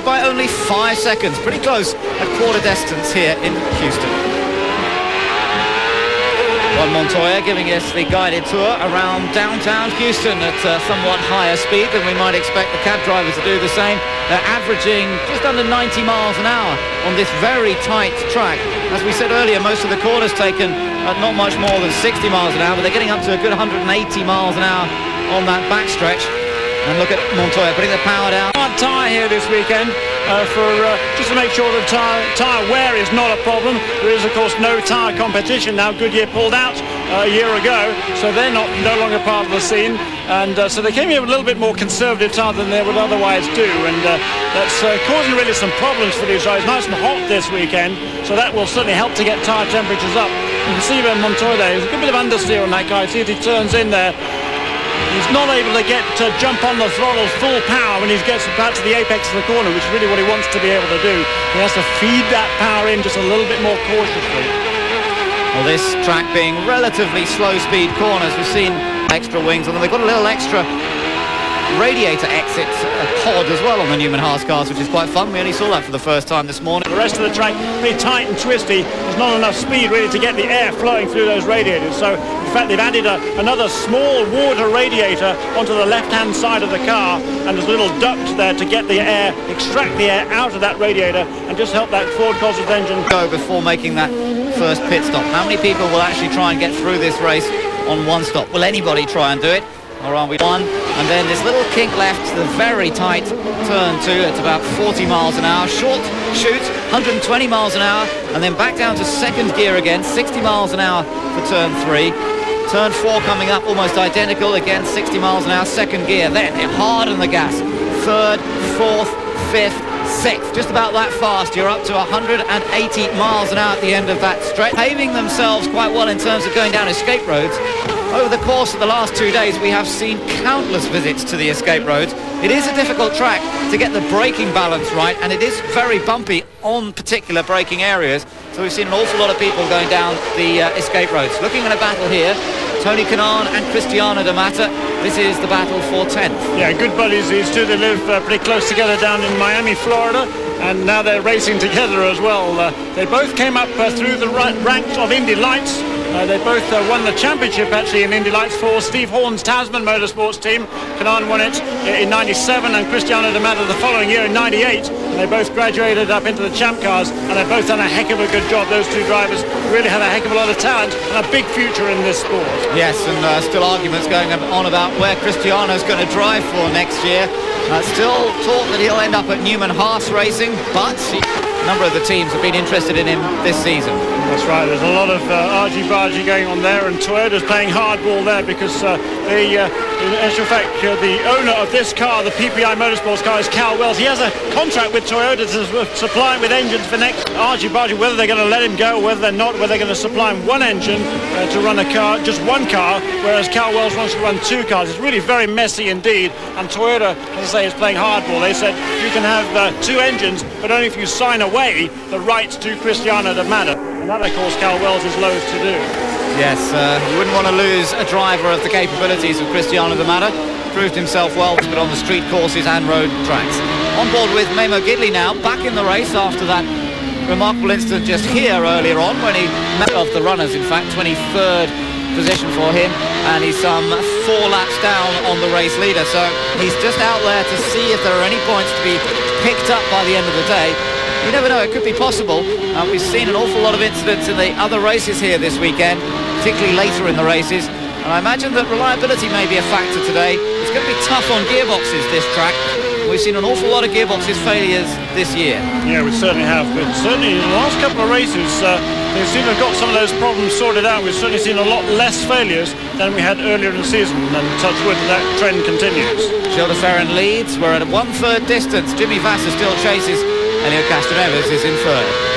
by only 5 seconds. Pretty close at quarter distance here in Houston. Juan Montoya giving us the guided tour around downtown Houston at somewhat higher speed than we might expect the cab drivers to do the same. They're averaging just under 90 miles an hour on this very tight track. As we said earlier, most of the corners taken at not much more than 60 miles an hour, but they're getting up to a good 180 miles an hour on that backstretch. And look at Montoya putting the power down. Hard tyre here this weekend just to make sure that tyre wear is not a problem. There is, of course, no tyre competition now. Goodyear pulled out a year ago, so they're no longer part of the scene. And so they came here with a little bit more conservative tyre than they would otherwise do. And that's causing really some problems for these drivers. Nice and hot this weekend, so that will certainly help to get tyre temperatures up. You can see where Montoya there, there's a good bit of understeer on that guy. See if he turns in there. He's not able to get to jump on the throttle full power when he gets back to the apex of the corner, which is really what he wants to be able to do. He has to feed that power in just a little bit more cautiously. Well, this track being relatively slow-speed corners, we've seen extra wings on them. They've got a little extra radiator exit pod as well on the Newman Haas cars, which is quite fun. We only saw that for the first time this morning. The rest of the track pretty tight and twisty. There's not enough speed really to get the air flowing through those radiators. So in fact they've added another small water radiator onto the left-hand side of the car, and there's a little duct there to get the air, extract the air out of that radiator and just help that Ford Cosworth engine go before making that first pit stop. How many people will actually try and get through this race on one stop? Will anybody try and do it? Or are we one? And then this little kink left to the very tight turn 2 at about 40 miles an hour. Short shoot, 120 miles an hour, and then back down to second gear again, 60 miles an hour for turn 3. Turn 4 coming up almost identical, again 60 miles an hour, second gear. Then hard on the gas. Third, fourth, fifth, sixth. Just about that fast. You're up to 180 miles an hour at the end of that stretch. Paving themselves quite well in terms of going down escape roads. Over the course of the last 2 days, we have seen countless visits to the escape roads. It is a difficult track to get the braking balance right, and it is very bumpy on particular braking areas. So we've seen an awful lot of people going down the escape roads. Looking at a battle here, Tony Kanaan and Cristiano Da Matta. This is the battle for 10th. Yeah, good buddies these two. They live pretty close together down in Miami, Florida, and now they're racing together as well. They both came up through the ranks of Indy Lights. They both won the championship actually in Indy Lights for Steve Horn's Tasman Motorsports team. Kanaan won it in 97 and Cristiano Da Matta the following year in 98. And they both graduated up into the champ cars, and they've both done a heck of a good job. Those two drivers really have a heck of a lot of talent and a big future in this sport. Yes, and still arguments going on about where Cristiano's going to drive for next year. Still talk that he'll end up at Newman Haas Racing, but a number of the teams have been interested in him this season. That's right, there's a lot of argy-bargy going on there, and Toyota's playing hardball there because in actual fact the owner of this car, the PPI Motorsports car, is Cal Wells. He has a contract with Toyota to supply him with engines for next argy-bargy, whether they're going to let him go or whether they're not, whether they're going to supply him one engine to run a car, just one car, whereas Cal Wells wants to run 2 cars. It's really very messy indeed, and Toyota, as I say, is playing hardball. They said you can have 2 engines, but only if you sign away the rights to Cristiano Da Matta. And that, of course, Cal Wells is loath to do. Yes, you wouldn't want to lose a driver of the capabilities of Cristiano Da Matta. Proved himself well, but on the street courses and road tracks. On board with Memo Gidley now, back in the race after that remarkable incident just here earlier on when he met of the runners, in fact, 23rd position for him, and he's some 4 laps down on the race leader. So he's just out there to see if there are any points to be picked up by the end of the day. You never know, it could be possible. We've seen an awful lot of incidents in the other races here this weekend, particularly later in the races, and I imagine that reliability may be a factor today. It's going to be tough on gearboxes, this track. We've seen an awful lot of gearboxes failures this year. Yeah, we certainly have, but certainly in the last couple of races they seem to have got some of those problems sorted out. We've certainly seen a lot less failures than we had earlier in the season, and touch wood that trend continues. Gilles de Ferran leads. We're at a 1/3 distance. Jimmy Vasser still chases. Elio Castroneves is in third.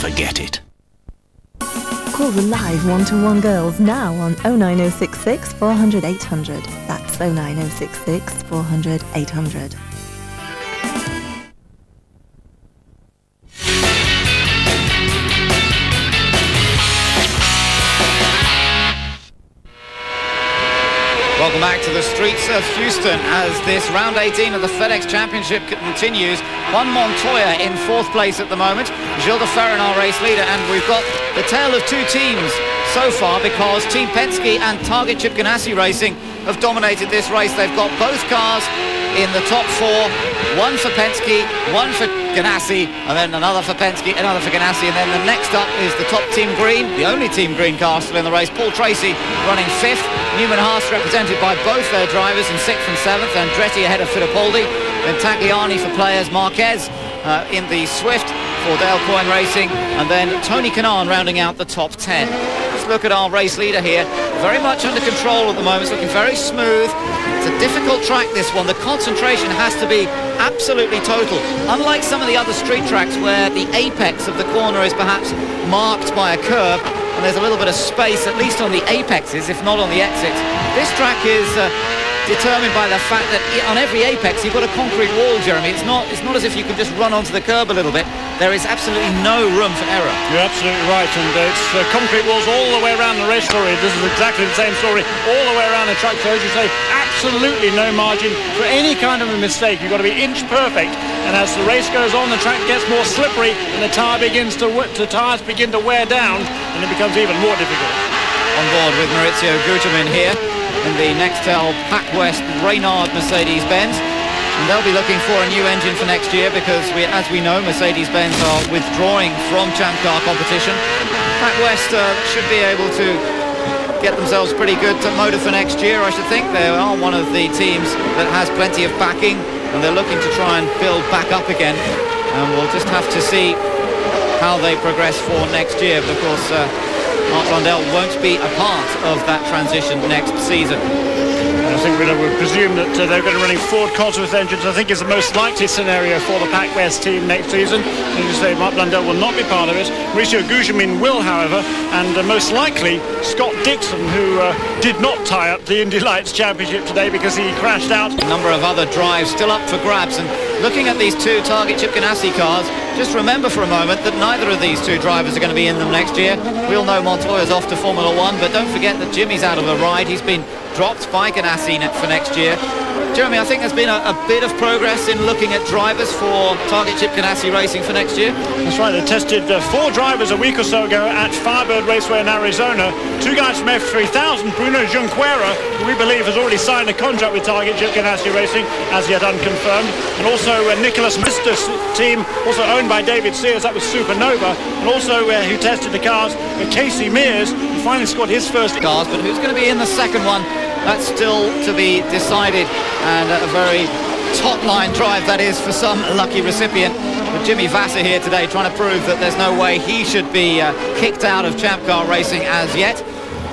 forget it. Call the live 1-to-1 girls now on 09066 400 800. That's 09066 400 800. Welcome back to the streets of Houston as this round 18 of the FedEx Championship continues. Juan Montoya in 4th place at the moment. Gilles de Ferran, our race leader, and we've got the tale of two teams so far because Team Penske and Target Chip Ganassi Racing have dominated this race. They've got both cars in the top 4, one for Penske, one for Ganassi, and then another for Penske, another for Ganassi, and then the next up is the top Team Green, the only Team Green car still in the race. Paul Tracy running 5th, Newman Haas represented by both their drivers in 6th and 7th, Andretti ahead of Fittipaldi, then Tagliani for players, Marquez in the Swift for Dale Coyne Racing, and then Tony Kanaan rounding out the top 10. Let's look at our race leader here, very much under control at the moment, it's looking very smooth. It's a difficult track, this one. The concentration has to be absolutely total. Unlike some of the other street tracks where the apex of the corner is perhaps marked by a curve and there's a little bit of space, at least on the apexes, if not on the exits. This track is determined by the fact that on every apex you've got a concrete wall, Jeremy. It's not as if you can just run onto the curb a little bit. There is absolutely no room for error. You're absolutely right, and it's concrete walls all the way around the race story. This is exactly the same story all the way around the track. So as you say, absolutely no margin for any kind of a mistake. You've got to be inch perfect, and as the race goes on, the track gets more slippery and the tires begin to wear down, and it becomes even more difficult. On board with Maurizio Gugelmin here in the Nextel Pac West Reynard Mercedes-Benz, and they'll be looking for a new engine for next year because, as we know, Mercedes-Benz are withdrawing from Champ Car competition. Pac West should be able to get themselves pretty good motor for next year, I should think. They are one of the teams that has plenty of backing, and they're looking to try and build back up again, and we'll just have to see how they progress for next year. But of course, Mark Blundell won't be a part of that transition next season. I think we would presume that they're going to be running Ford Cosworth engines. I think is the most likely scenario for the Pac West team next season. As you say, Mark Blundell will not be part of it. Maurizio Gugelmin will, however, and most likely Scott Dixon, who did not tie up the Indy Lights Championship today because he crashed out. A number of other drives still up for grabs, and looking at these two Target Chip Ganassi cars, just remember for a moment that neither of these two drivers are going to be in them next year. We all know Montoya's off to Formula One, but don't forget that Jimmy's out of a ride. He's been dropped by Ganassi for next year. Jeremy, I think there's been a bit of progress in looking at drivers for Target Chip Ganassi Racing for next year. That's right, they tested 4 drivers a week or so ago at Firebird Raceway in Arizona. 2 guys from F3000, Bruno Junqueira, who we believe has already signed a contract with Target Chip Ganassi Racing, as yet unconfirmed. And also Nicholas Mister's team, also owned by David Sears, that was Supernova. And also who tested the cars, Casey Mears, who finally scored his first cars. But who's going to be in the second one? That's still to be decided, and a very top-line drive that is for some lucky recipient. But Jimmy Vasser here today trying to prove that there's no way he should be kicked out of Champ Car Racing as yet.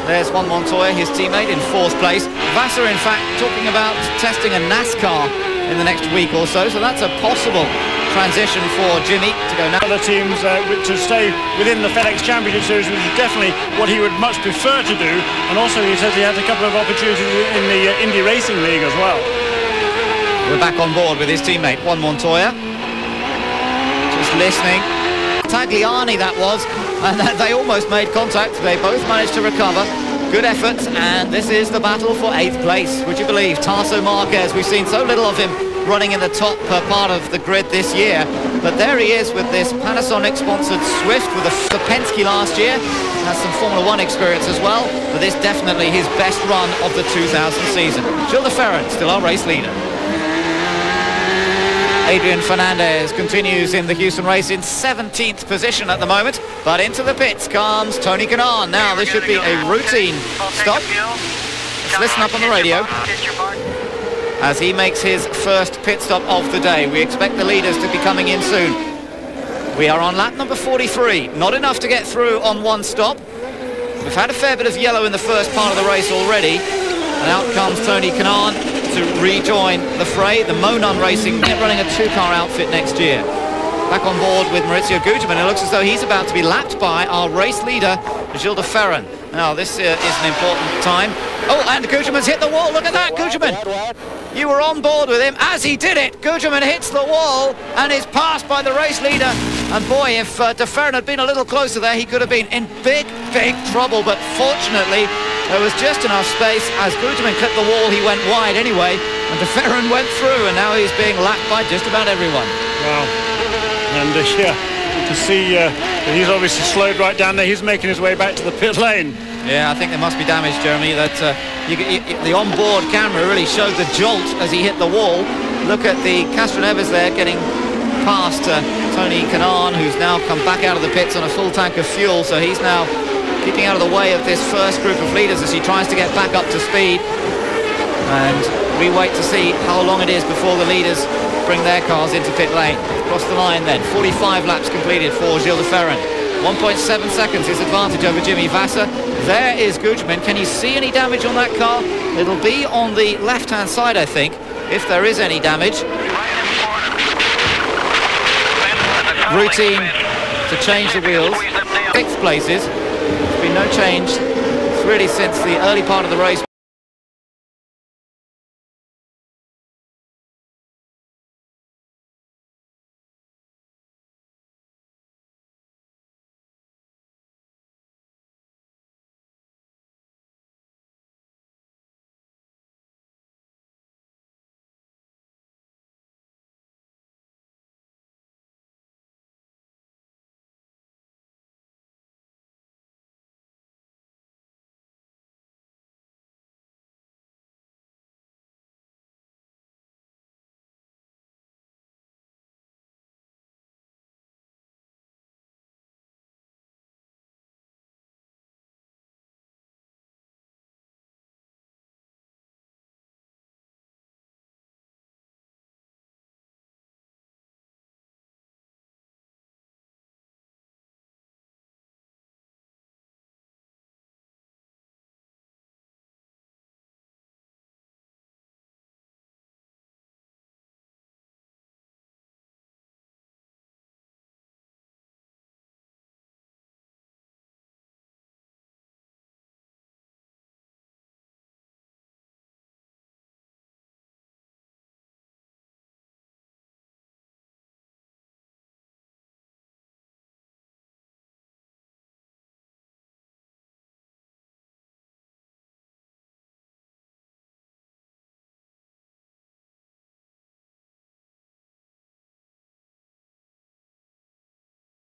There's Juan Montoya, his teammate, in 4th place. Vasser, in fact, talking about testing a NASCAR in the next week or so, so that's a possible transition for Jimmy to go now. Other teams to stay within the FedEx Championship Series, which is definitely what he would much prefer to do. And also he says he has a couple of opportunities in the Indy Racing League as well. We're back on board with his teammate Juan Montoya. Just listening. Tagliani that was, and they almost made contact. They both managed to recover. Good efforts, and this is the battle for 8th place. Would you believe? Tarso Marquez, we've seen so little of him running in the top part of the grid this year, but there he is with this Panasonic sponsored Swift with the Penske last year. Has some Formula One experience as well, but this definitely his best run of the 2000 season. Gilles de Ferran still our race leader. Adrian Fernandez continues in the Houston race in 17th position at the moment, but into the pits comes Tony Kanaan. Now this should be a routine stop. Let's listen up on the radio as he makes his first pit stop of the day. We expect the leaders to be coming in soon. We are on lap number 43. Not enough to get through on one stop. We've had a fair bit of yellow in the first part of the race already. And out comes Tony Kanaan to rejoin the fray. The Monon Racing running a 2-car outfit next year. back on board with Maurizio Gugelmin. It looks as though he's about to be lapped by our race leader, Gilles de Ferran. Now, this is an important time. Oh, and Gugelmin's hit the wall. Look at that, Gugelmin. You were on board with him. As he did it, Gugelmin hits the wall and is passed by the race leader. And boy, if de Ferran had been a little closer there, he could have been in big, big trouble. But fortunately, there was just enough space. As Gugelmin clipped the wall, he went wide anyway. And de Ferran went through, and now he's being lapped by just about everyone. Wow. And yeah, you can see that he's obviously slowed right down there. He's making his way back to the pit lane. Yeah, I think there must be damage, Jeremy. That the onboard camera really showed the jolt as he hit the wall. Look at the Castroneves there getting past Tony Kanaan, who's now come back out of the pits on a full tank of fuel. So he's now keeping out of the way of this first group of leaders as he tries to get back up to speed. And we wait to see how long it is before the leaders bring their cars into pit lane. Across the line then, 45 laps completed for Gilles de Ferran. 1.7 seconds his advantage over Jimmy Vasser. There is Gugelmin. Can you see any damage on that car? It'll be on the left-hand side, I think, if there is any damage. Routine to change the wheels. 6 places. There's been no change really since the early part of the race.